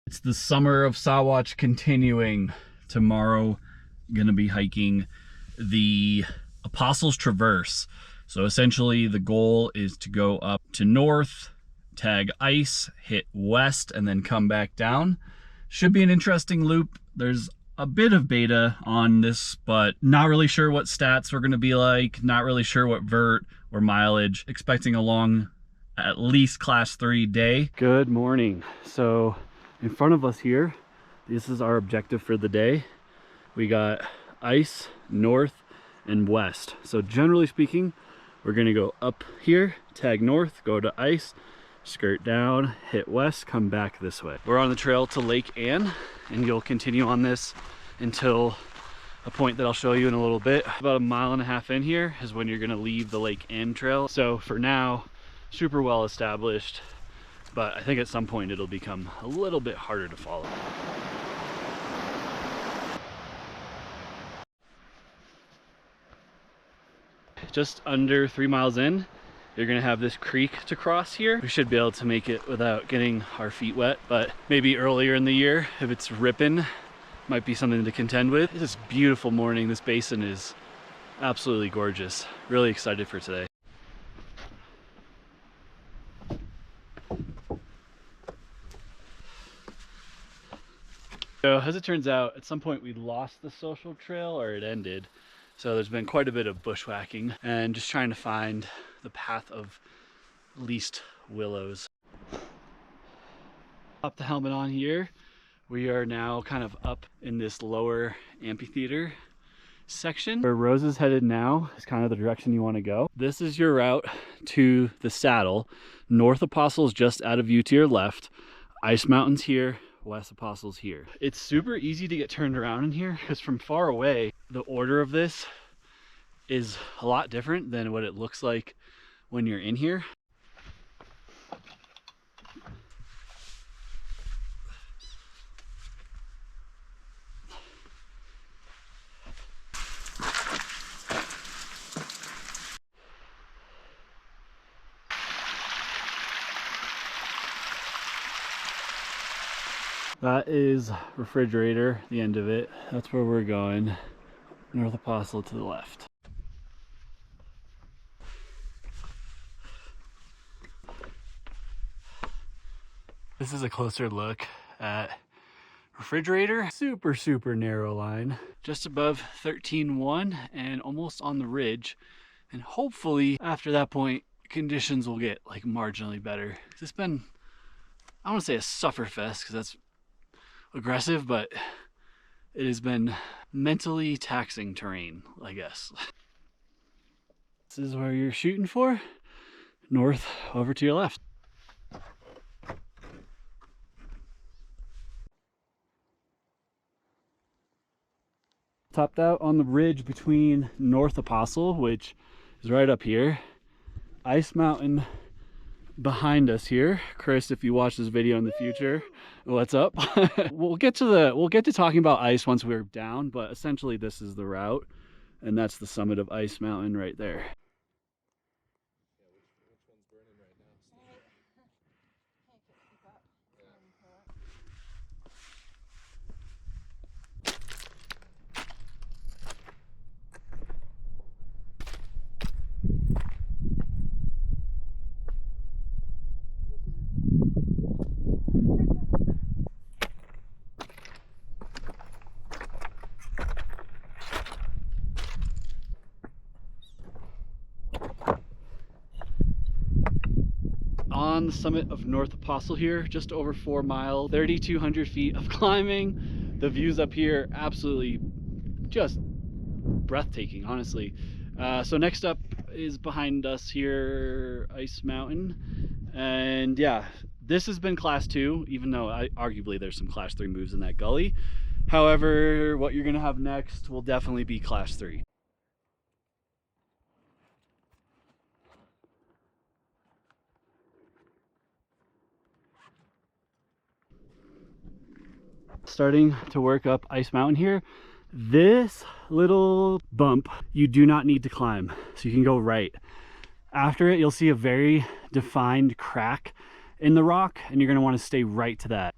It's the summer of Sawatch continuing. Tomorrow, gonna be hiking the Apostles Traverse. So essentially the goal is to go up to north, tag ice, hit west, and then come back down. Should be an interesting loop. There's a bit of beta on this, but not really sure what stats we're gonna be like, not really sure what vert or mileage. Expecting a long, at least class 3 day. Good morning. So in front of us here, this is our objective for the day. We got ice, north, and west. So generally speaking, we're gonna go up here, tag north, go to ice, skirt down, hit west, come back this way. We're on the trail to Lake Ann, and you'll continue on this until a point that I'll show you in a little bit. About 1.5 miles in here is when you're gonna leave the Lake Ann trail. So for now, super well established, but I think at some point it'll become a little bit harder to follow. Just under 3 miles in, you're gonna have this creek to cross here. We should be able to make it without getting our feet wet, but maybe earlier in the year, if it's ripping, might be something to contend with. It's a beautiful morning. This basin is absolutely gorgeous. Really excited for today. So as it turns out, at some point we lost the social trail, or it ended. So there's been quite a bit of bushwhacking and just trying to find the path of least willows. Pop the helmet on here. We are now kind of up in this lower amphitheater section. Where Rose is headed now is kind of the direction you want to go. This is your route to the saddle. North Apostles just out of view to your left. Ice Mountains here. West Apostles here. It's super easy to get turned around in here because from far away, the order of this is a lot different than what it looks like when you're in here. That is Refrigerator, the end of it. That's where we're going. North Apostle to the left. This is a closer look at Refrigerator. Super, super narrow line. Just above 13.1 and almost on the ridge. And hopefully after that point, conditions will get like marginally better. It's been, I don't want to say a sufferfest because that's aggressive, but it has been mentally taxing terrain, I guess. This is where you're shooting for. North over to your left. Topped out on the ridge between North Apostle, which is right up here. Ice Mountain behind us here. Chris, if you watch this video in the future, what's up? We'll get to talking about ice once we're down, but essentially this is the route, and that's the summit of Ice Mountain right there. On the summit of North Apostle here, just over 4 miles, 3,200 feet of climbing. The views up here absolutely just breathtaking, honestly. So next up is behind us here, Ice Mountain, and yeah, this has been class 2, even though arguably there's some class 3 moves in that gully. However, what you're gonna have next will definitely be class 3. Starting to work up Ice Mountain here. This little bump you do not need to climb, so you can go right. After it, you'll see a very defined crack in the rock, and you're going to want to stay right to that.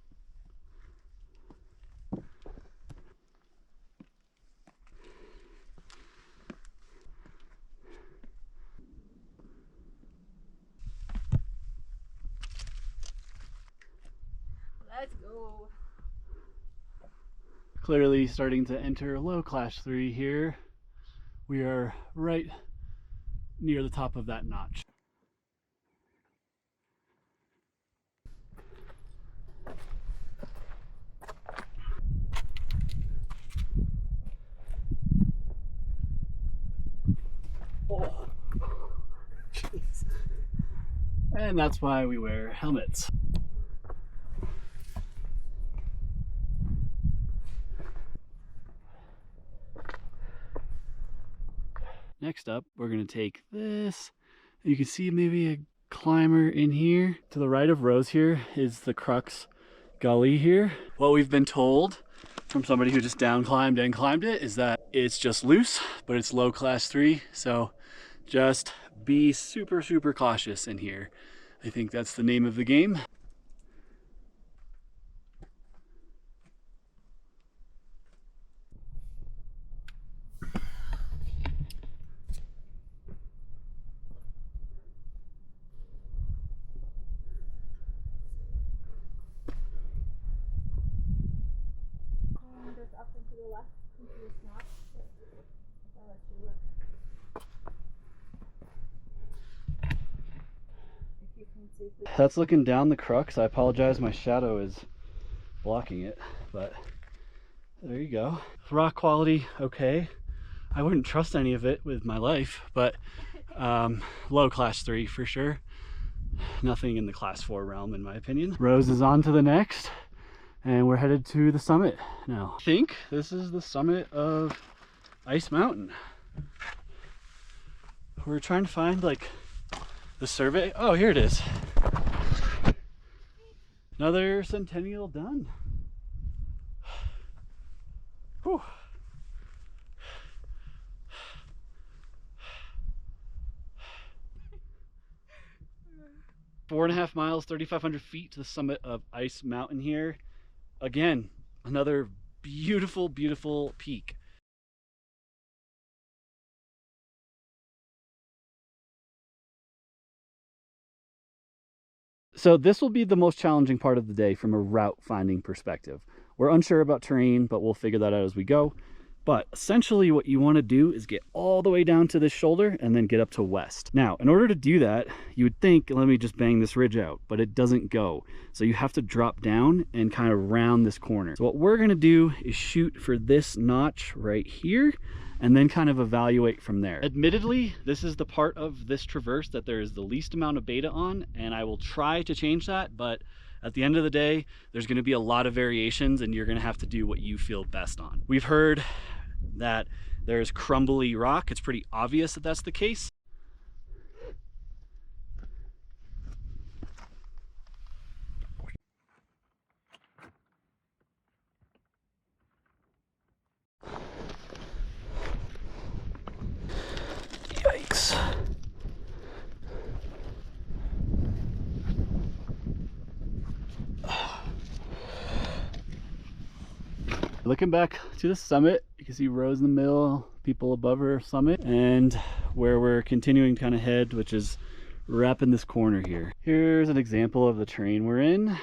Let's go. Clearly starting to enter low class 3 here. We are right near the top of that notch. Oh, jeez. And that's why we wear helmets. Next up, we're going to take this. You can see maybe a climber in here. To the right of Rose here is the Crux Gully here. What we've been told from somebody who just down climbed and climbed it is that it's just loose, but it's low class 3. So just be super, super cautious in here. I think that's the name of the game. Up and to the left, into the snot. I'll let you look. If you can safely. That's looking down the Crux. I apologize, my shadow is blocking it, but there you go. Rock quality, okay. I wouldn't trust any of it with my life, but low class 3 for sure. Nothing in the class 4 realm in my opinion. Rose is on to the next. And we're headed to the summit now. I think this is the summit of Ice Mountain. We're trying to find like the survey. Oh, here it is. Another centennial done. Whew. Four and a half miles, 3,500 feet to the summit of Ice Mountain here. Again, another beautiful, beautiful peak. So this will be the most challenging part of the day from a route finding perspective. We're unsure about terrain, but we'll figure that out as we go. But essentially what you want to do is get all the way down to this shoulder and then get up to west. Now, in order to do that, you would think, let me just bang this ridge out, but it doesn't go. So you have to drop down and kind of round this corner. So what we're going to do is shoot for this notch right here and then kind of evaluate from there. Admittedly, this is the part of this traverse that there is the least amount of beta on, and I will try to change that, but at the end of the day, there's going to be a lot of variations and you're going to have to do what you feel best on. We've heard that there's crumbly rock. It's pretty obvious that that's the case. Yikes. Looking back to the summit, you can see Rose in the middle, people above her summit, and where we're continuing to kind of head, which is wrapping this corner here. Here's an example of the terrain we're in.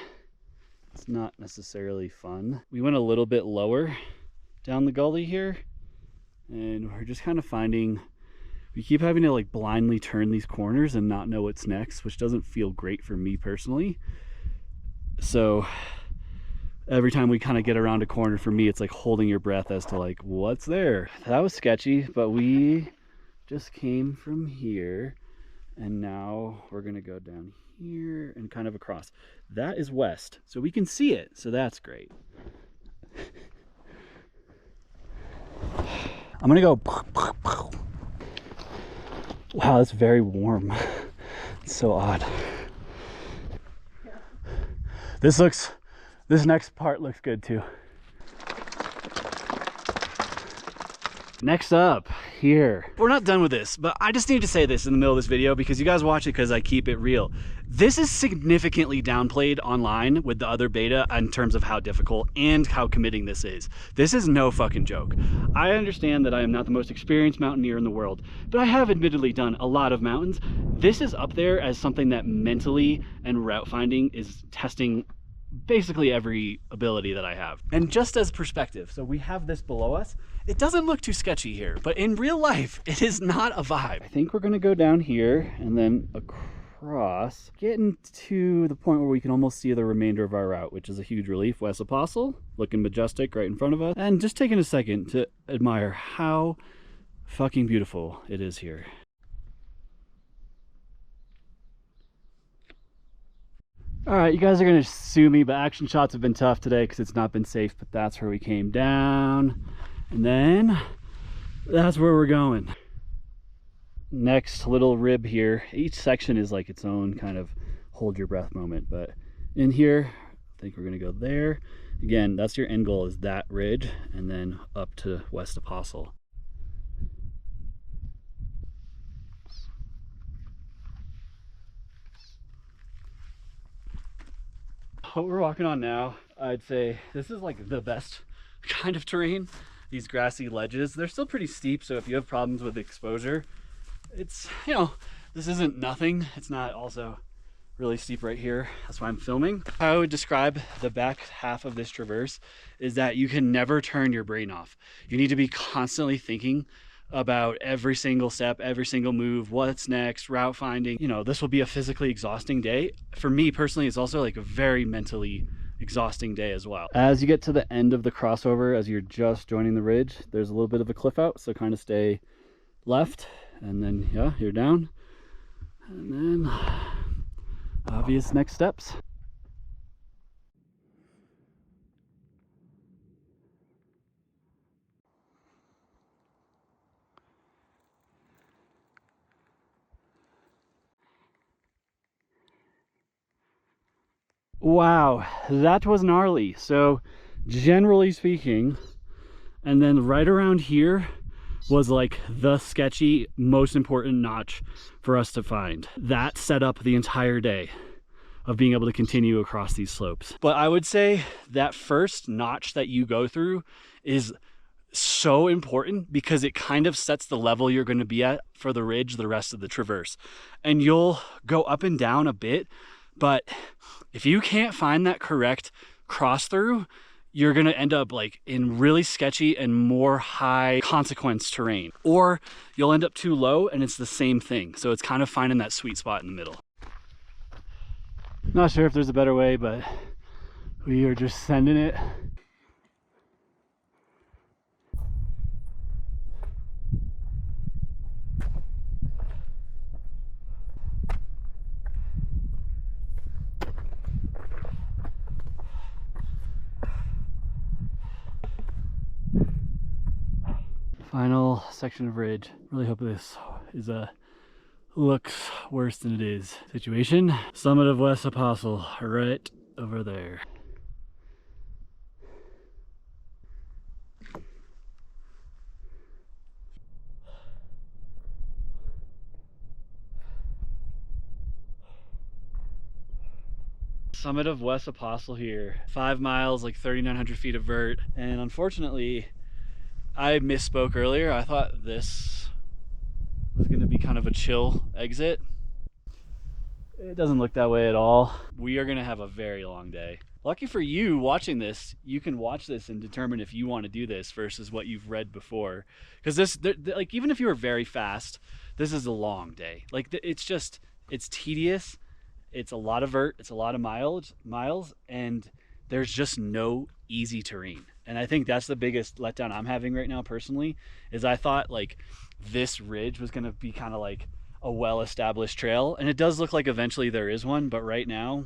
It's not necessarily fun. We went a little bit lower down the gully here, and we're just kind of finding, we keep having to like blindly turn these corners and not know what's next, which doesn't feel great for me personally. So every time we kind of get around a corner, for me, it's like holding your breath as to like, what's there? That was sketchy, but we just came from here and now we're gonna go down here and kind of across. That is west, so we can see it, so that's great. I'm gonna go. Wow, that's very warm. It's so odd. This next part looks good too. Next up here, we're not done with this, but I just need to say this in the middle of this video because you guys watch it because I keep it real. This is significantly downplayed online with the other beta in terms of how difficult and how committing this is. This is no fucking joke. I understand that I am not the most experienced mountaineer in the world, but I have admittedly done a lot of mountains. This is up there as something that mentally and route finding is testing basically every ability that I have. And just as perspective, so we have this below us. It doesn't look too sketchy here, but in real life, it is not a vibe. I think we're gonna go down here and then across, getting to the point where we can almost see the remainder of our route, which is a huge relief. West Apostle, looking majestic right in front of us. And just taking a second to admire how fucking beautiful it is here. All right, you guys are gonna sue me, but action shots have been tough today because it's not been safe, but that's where we came down. And then that's where we're going. Next little rib here. Each section is like its own kind of hold your breath moment, but in here, I think we're gonna go there. Again, that's your end goal, is that ridge, and then up to West Apostle. What we're walking on now, I'd say this is like the best kind of terrain. These grassy ledges, they're still pretty steep, so if you have problems with exposure, it's, you know, this isn't nothing. It's not also really steep right here. That's why I'm filming. How I would describe the back half of this traverse is that you can never turn your brain off. You need to be constantly thinking about every single step, every single move, what's next, route finding. You know, this will be a physically exhausting day. For me personally, it's also like a very mentally exhausting day as well. As you get to the end of the crossover, as you're just joining the ridge, there's a little bit of a cliff out, so kind of stay left, and then yeah, you're down. And then obvious next steps. Wow, that was gnarly. So generally speaking, and then right around here was like the sketchy, most important notch for us to find. That set up the entire day of being able to continue across these slopes. But I would say that first notch that you go through is so important because it kind of sets the level you're going to be at for the ridge the rest of the traverse. And you'll go up and down a bit, but if you can't find that correct cross through, you're going to end up like in really sketchy and more high consequence terrain, or you'll end up too low and it's the same thing. So it's kind of finding that sweet spot in the middle. Not sure if there's a better way, but we are just sending it. Final section of ridge. Really hope this is a looks worse than it is situation. Summit of West Apostle right over there. Summit of West Apostle here. 5 miles, like 3,900 feet of vert, and unfortunately I misspoke earlier. I thought this was going to be kind of a chill exit. It doesn't look that way at all. We are going to have a very long day. Lucky for you watching this, you can watch this and determine if you want to do this versus what you've read before. Because this, like, even if you were very fast, this is a long day. Like, it's tedious. It's a lot of vert. It's a lot of miles, and there's just no easy terrain. And I think that's the biggest letdown I'm having right now personally, is I thought like this ridge was going to be kind of like a well-established trail, and it does look like eventually there is one, but right now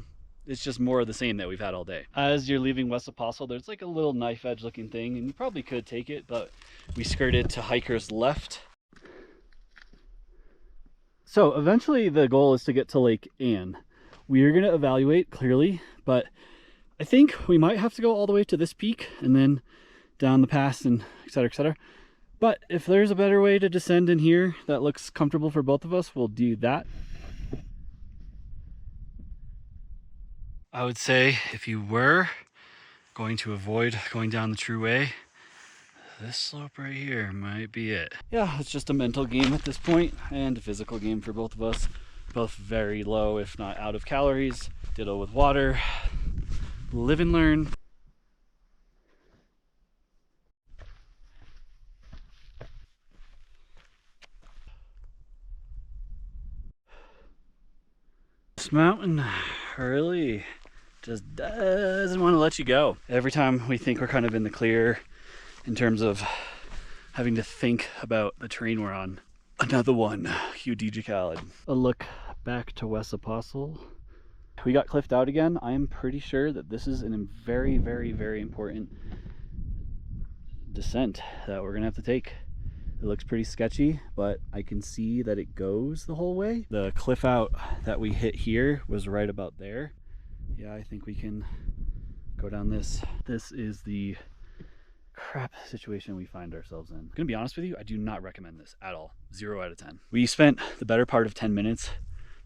it's just more of the same that we've had all day. As you're leaving West Apostle, there's like a little knife edge looking thing, and you probably could take it, but we skirted to hikers left. So eventually the goal is to get to Lake Anne. We are going to evaluate clearly, but I think we might have to go all the way to this peak and then down the pass and et cetera, et cetera. But if there's a better way to descend in here that looks comfortable for both of us, we'll do that. I would say if you were going to avoid going down the true way, this slope right here might be it. Yeah, it's just a mental game at this point and a physical game for both of us. Both very low, if not out of calories. Ditto with water. Live and learn. This mountain really just doesn't want to let you go. Every time we think we're kind of in the clear in terms of having to think about the terrain we're on, another one, UDG Khaled. A look back to West Apostle. We got cliffed out again. I am pretty sure that this is a very, very, very important descent that we're gonna have to take. It looks pretty sketchy, but I can see that it goes the whole way. The cliff out that we hit here was right about there. Yeah, I think we can go down this. This is the crap situation we find ourselves in. I'm gonna be honest with you, I do not recommend this at all. 0 out of 10. We spent the better part of 10 minutes,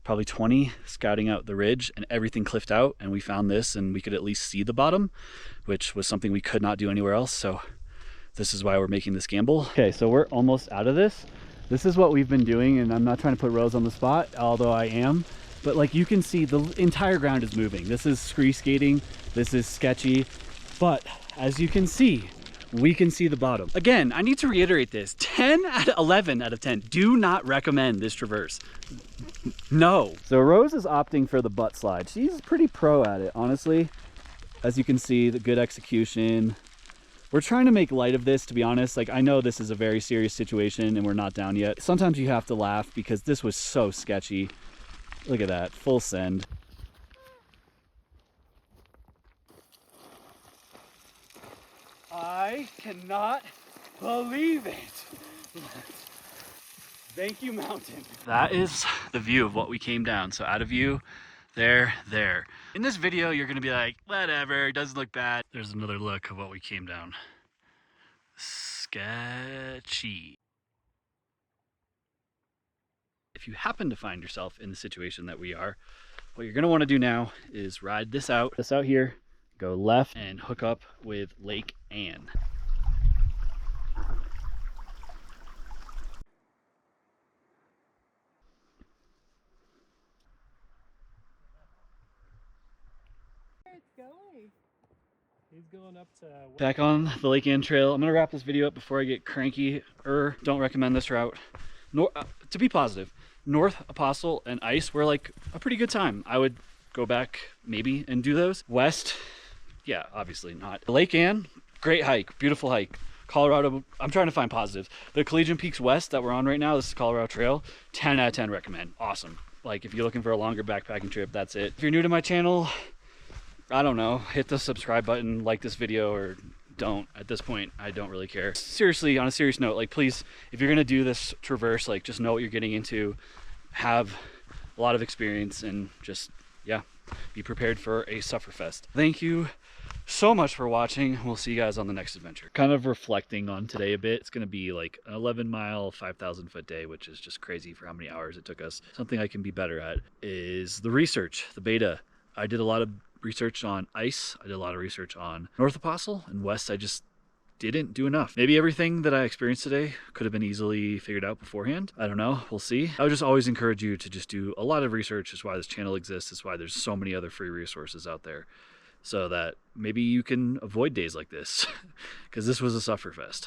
probably 20, scouting out the ridge, and everything cliffed out, and we found this and we could at least see the bottom, which was something we could not do anywhere else. So this is why we're making this gamble. Okay, so we're almost out of this. This is what we've been doing, and I'm not trying to put Rose on the spot, although I am. But like you can see, the entire ground is moving. This is scree skating. This is sketchy. But as you can see, we can see the bottom. Again, I need to reiterate this. 11 out of 10. Do not recommend this traverse. No. So Rose is opting for the butt slide. She's pretty pro at it, honestly. As you can see, the good execution. We're trying to make light of this, to be honest. Like, I know this is a very serious situation and we're not down yet. Sometimes you have to laugh because this was so sketchy. Look at that, full send. I cannot believe it. Thank you, mountain. That is the view of what we came down. So out of view, there. In this video, you're gonna be like, whatever, it doesn't look bad. There's another look of what we came down. Sketchy. If you happen to find yourself in the situation that we are, what you're gonna wanna do now is ride this out here, go left and hook up with Lake Ann. Going. He's going up to... Back on the Lake Ann Trail. I'm gonna wrap this video up before I get cranky. Don't recommend this route. To be positive, North Apostle and Ice were like a pretty good time. I would go back maybe and do those. West, yeah, obviously not. Lake Ann, great hike, beautiful hike. Colorado, I'm trying to find positives. The Collegiate Peaks West that we're on right now, this is Colorado Trail, 10 out of 10 recommend. Awesome. Like if you're looking for a longer backpacking trip, that's it. If you're new to my channel, I don't know, hit the subscribe button, like this video, or don't. At this point, I don't really care. Seriously, on a serious note, like please, if you're gonna do this traverse, like just know what you're getting into, have a lot of experience, and just, yeah, be prepared for a sufferfest. Thank you so much for watching. We'll see you guys on the next adventure. Kind of reflecting on today a bit. It's gonna be like an 11-mile, 5,000-foot day, which is just crazy for how many hours it took us. Something I can be better at is the research, the beta. I did a lot of research on Ice. I did a lot of research on North Apostle, and West I just didn't do enough. Maybe everything that I experienced today could have been easily figured out beforehand. I don't know, we'll see. I would just always encourage you to just do a lot of research. It's why this channel exists. It's why there's so many other free resources out there, so that maybe you can avoid days like this because this was a sufferfest.